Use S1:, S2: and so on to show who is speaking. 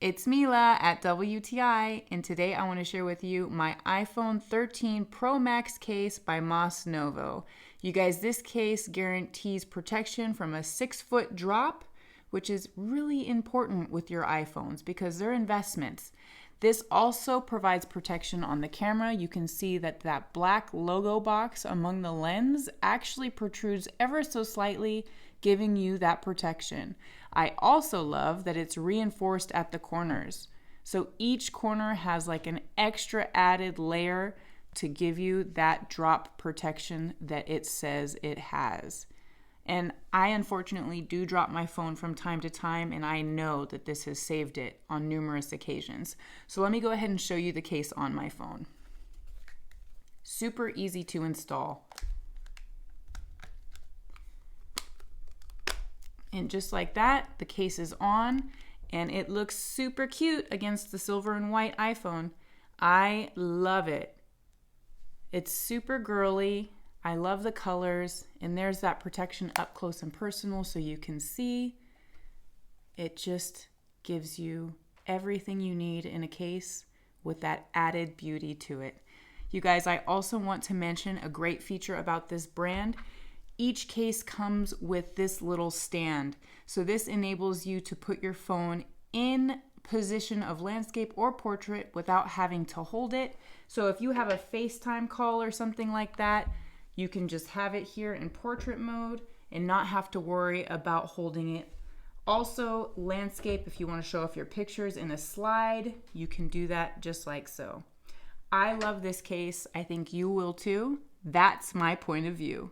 S1: It's Mila at WTI, and today I want to share with you my iPhone 13 Pro Max case by MOSNOVO. You guys, this case guarantees protection from a 6-foot drop, which is really important with your iPhones because they're investments. This also provides protection on the camera. You can see that that black logo box among the lens actually protrudes ever so slightly, giving you that protection. I also love that it's reinforced at the corners. So each corner has like an extra added layer to give you that drop protection that it says it has. And I unfortunately do drop my phone from time to time, and I know that this has saved it on numerous occasions. So let me go ahead and show you the case on my phone. Super easy to install. And just like that, the case is on, and it looks super cute against the silver and white iPhone. I love it. It's super girly. I love the colors, and there's that protection up close and personal so you can see. It just gives you everything you need in a case with that added beauty to it. You guys, I also want to mention a great feature about this brand. Each case comes with this little stand. So this enables you to put your phone in position of landscape or portrait without having to hold it. So if you have a FaceTime call or something like that, you can just have it here in portrait mode and not have to worry about holding it. Also, landscape, if you want to show off your pictures in a slide, you can do that just like so. I love this case. I think you will too. That's my point of view.